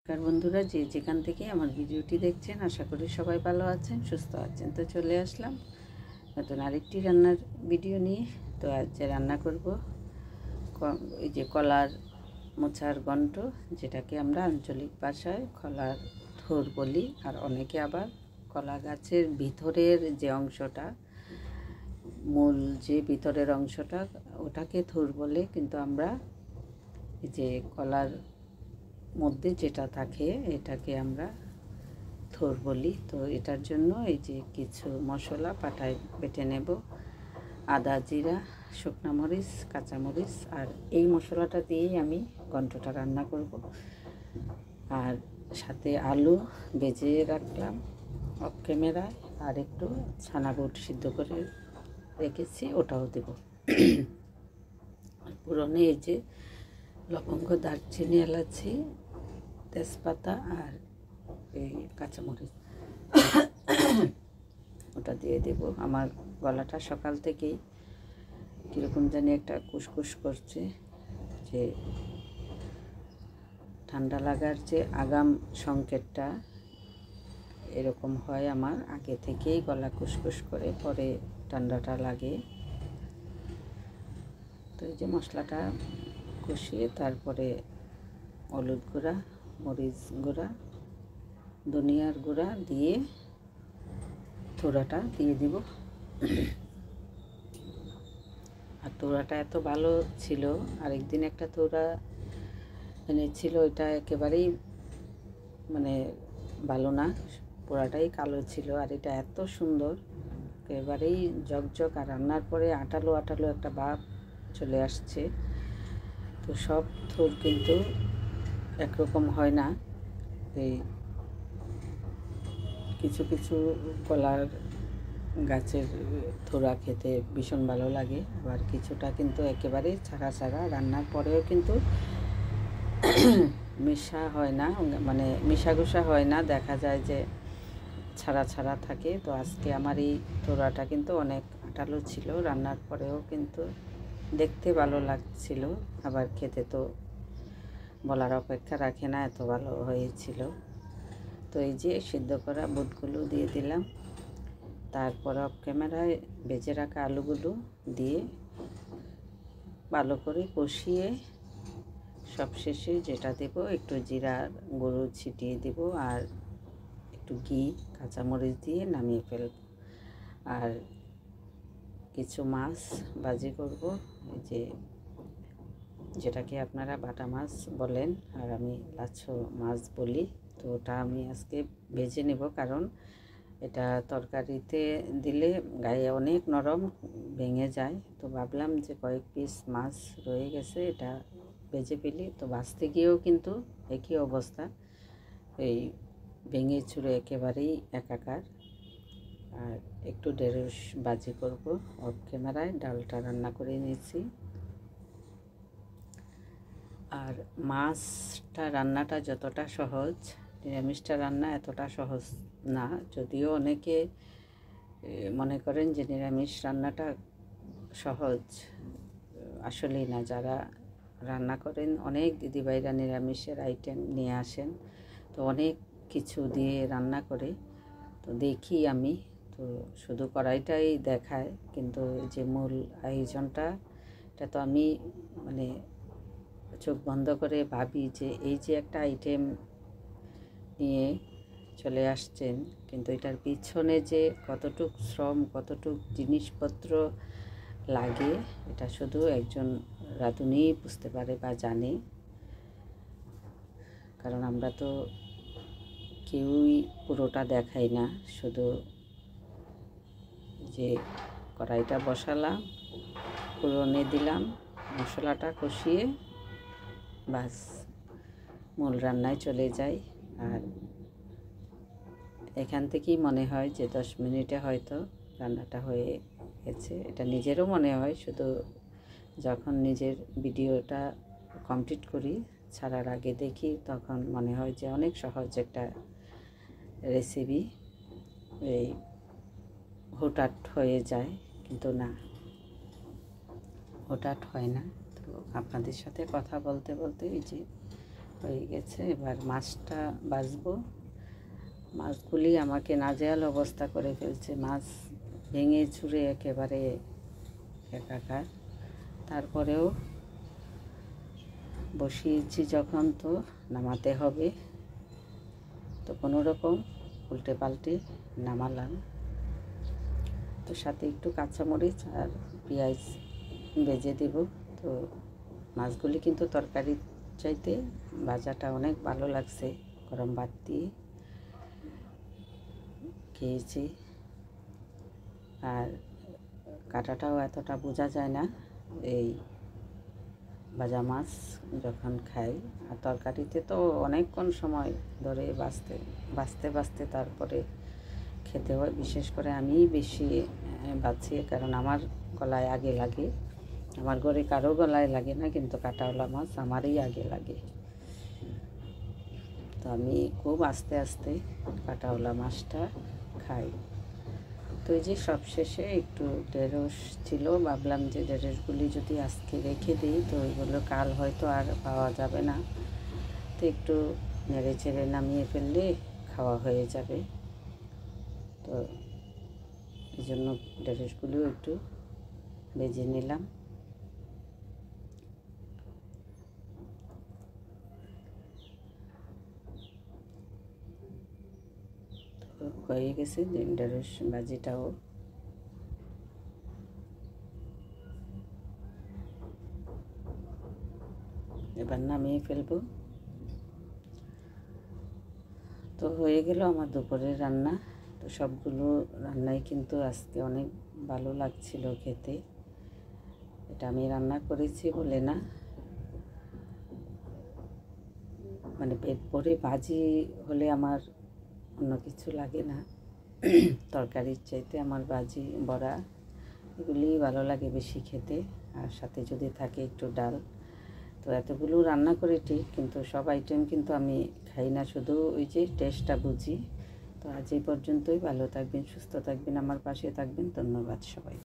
নমস্কার বন্ধুরা, যে যেখান থেকে আমার ভিডিওটি দেখছেন, আশা করি সবাই ভালো আছেন, সুস্থ আছেন। তো চলে আসলাম নতুন আরেকটি রান্নার ভিডিও নিয়ে। তো আজ যে রান্না করব এই যে কলার মোচার ঘন্ট, যেটাকে আমরা আঞ্চলিক ভাষায় কলার থোর বলি, আর অনেকে আবার কলা গাছের ভিতরের যে অংশটা, মূল যে ভিতরের অংশটা, ওটাকে থোর বলে। কিন্তু আমরা এই যে কলার মধ্যে যেটা থাকে এটাকে আমরা থোর বলি। তো এটার জন্য এই যে কিছু মশলা পাটায় বেটে নেব, আদা, জিরা, শুকনা মরিচ, কাঁচামরিচ, আর এই মশলাটা দিয়েই আমি ঘন্টটা রান্না করব। আর সাথে আলু ভেজে রাখলাম অফ ক্যামেরায়, আর একটু ছানা বুট সিদ্ধ করে রেখেছি, ওটাও দেব। পুরনে এই যে লবঙ্গ, দারচিনি, এলাচি, তেজপাতা আর এই কাঁচামরিচ, ওটা দিয়ে দেব। আমার গলাটা সকাল থেকেই কীরকম জানি একটা কুসকুস করছে, যে ঠান্ডা লাগার যে আগাম সংকেতটা এরকম হয় আমার। আগে থেকেই গলা কুসকুস করে, পরে ঠান্ডাটা লাগে। তো এই যে মশলাটা কষিয়ে তারপরে হলুদ গুঁড়া, মরিচ গুঁড়া, ধনিয়ার গুঁড়া দিয়ে থোড়াটা দিয়ে দিব। আর থোড়াটা এত ভালো ছিল, আরেকদিন একটা থোড়া এনেছিল, ওইটা একেবারেই মানে ভালো না, পোড়াটাই কালো ছিল। আর এটা এত সুন্দর, একেবারেই জকজক, আর রান্নার পরে আটালো আটালো একটা ভাব চলে আসছে। তো সব থোর কিন্তু একরকম হয় না। এই কিছু কিছু কলার গাছের থোড়া খেতে ভীষণ ভালো লাগে, আবার কিছুটা কিন্তু একেবারে ছাড়া ছাড়া, রান্নার পরেও কিন্তু মেশা হয় না, মানে মিশাগুসা হয় না, দেখা যায় যে ছাড়া ছাড়া থাকে। তো আজকে আমার এই থোড়াটা কিন্তু অনেক আটালো ছিল, রান্নার পরেও কিন্তু দেখতে ভালো লাগছিল, আবার খেতে তো বলার অপেক্ষা রাখে না, এত ভালো হয়েছিল। তো এই যে সিদ্ধ করা বুটগুলো দিয়ে দিলাম, তারপর অফ ক্যামেরায় ভেজে রাখা আলুগুলো দিয়ে ভালো করে কষিয়ে সবশেষে যেটা দেব, একটু জিরার গুঁড়ো ছিটিয়ে দেব, আর একটু ঘি, কাঁচামরিচ দিয়ে নামিয়ে ফেলব। আর কিছু মাছ ভাজি করব, এই যে যেটাকে আপনারা বাটা মাছ বলেন আর আমি লাচ্ছো মাছ বলি। তো ওটা আমি আজকে ভেজে নেব, কারণ এটা তরকারিতে দিলে গায়ে অনেক নরম, ভেঙে যায়। তো ভাবলাম যে কয়েক পিস মাছ রয়ে গেছে, এটা ভেজে ফেলি। তো ভাজতে গিয়েও কিন্তু একই অবস্থা, এই ভেঙে চুরে একেবারেই একাকার। আর একটু ঢেঁড়স ভাজি করব অফ ক্যামেরায়। ডালটা রান্না করে নিয়েছি। আর মাছটা রান্নাটা যতটা সহজ, নিরামিষটা রান্না এতটা সহজ না। যদিও অনেকে মনে করেন যে নিরামিষ রান্নাটা সহজ, আসলেই না। যারা রান্না করেন, অনেক দিদিভাইরা নিরামিষের আইটেম নিয়ে আসেন, তো অনেক কিছু দিয়ে রান্না করে। তো দেখি আমি, তো শুধু কড়াইটাই দেখায়, কিন্তু যে মূল আয়োজনটা, এটা তো আমি মানে চোখ বন্ধ করে ভাবি যে এই যে একটা আইটেম নিয়ে চলে আসছেন, কিন্তু এটার পিছনে যে কতটুক শ্রম, কতটুক জিনিসপত্র লাগে, এটা শুধু একজন রাঁধুনি বুঝতে পারে বা জানে। কারণ আমরা তো কেউই পুরোটা দেখাই না, শুধু যে কড়াইটা বসালাম, ফোড়নে দিলাম, মশলাটা কষিয়ে বাস মূল রান্নায় চলে যাই। আর এখান থেকেই মনে হয় যে 10 মিনিটে হয়তো রান্নাটা হয়ে গেছে। এটা নিজেরও মনে হয়, শুধু যখন নিজের ভিডিওটা কমপ্লিট করি, ছাড়ার আগে দেখি, তখন মনে হয় যে অনেক সহজ একটা রেসিপি, এই হুটহাট হয়ে যায়, কিন্তু না, হুটহাট হয় না। তো আপনাদের সাথে কথা বলতে বলতে এই যে হয়ে গেছে। এবার মাছটা ভাজবো। মাছগুলি আমাকে নাজেহাল অবস্থা করে ফেলছে, মাছ ভেঙে চুরে একেবারে একাকার। তারপরেও বসিয়েছি যখন, তো নামাতে হবে, তো কোনো রকম উল্টে পাল্টে নামালাম। তো সাথে একটু কাঁচামরিচ আর পেঁয়াজ ভেজে দেব। তো মাছগুলি কিন্তু তরকারির চাইতে ভাজাটা অনেক ভালো লাগছে। গরম ভাত দিয়ে খেয়েছি, আর কাঁটাটাও এতটা বোঝা যায় না এই ভাজা মাছ যখন খাই। আর তরকারিতে তো অনেকক্ষণ সময় ধরে বাছতে তারপরে খেতে হয়। বিশেষ করে আমি বেশি বাছি, কারণ আমার গলায় আগে লাগে। আমার ঘরে কারো গলায় লাগে না, কিন্তু কাঁটাওয়ালা মাছ আমারই আগে লাগে। তো আমি খুব আস্তে আস্তে কাঁটাওয়ালা মাছটা খাই। তো এই যে সবশেষে একটু ঢেঁড়স ছিল, ভাবলাম যে ঢেঁড়সগুলি যদি আজকে রেখে দিই তো ওইগুলো কাল হয়তো আর পাওয়া যাবে না, তো একটু নেড়ে চেড়ে নামিয়ে ফেললে খাওয়া হয়ে যাবে। তো এই জন্য ঢেঁড়সগুলিও একটু ভেজে নিলাম। তো হয়ে গেছে ঢেঁড়স ভাজিটাও। এবার নামিয়ে ফেলবো। তো হয়ে গেল আমার দুপুরের রান্না। তো সবগুলো রান্নাই কিন্তু আজকে অনেক ভালো লাগছিল খেতে। এটা আমি রান্না করেছি বলে না, মানে পেট ভরে ভাজি হলে আমার অন্য কিছু লাগে না। তরকারির চাইতে আমার ভাজি বড়া এগুলিই ভালো লাগে বেশি খেতে, আর সাথে যদি থাকে একটু ডাল। তো এতগুলো রান্না করে ঠিক, কিন্তু সব আইটেম কিন্তু আমি খাই না, শুধু ওই যে টেস্টটা বুঝি। তো আজ এই পর্যন্তই। ভালো থাকবেন, সুস্থ থাকবেন, আমার পাশে থাকবেন। ধন্যবাদ সবাই।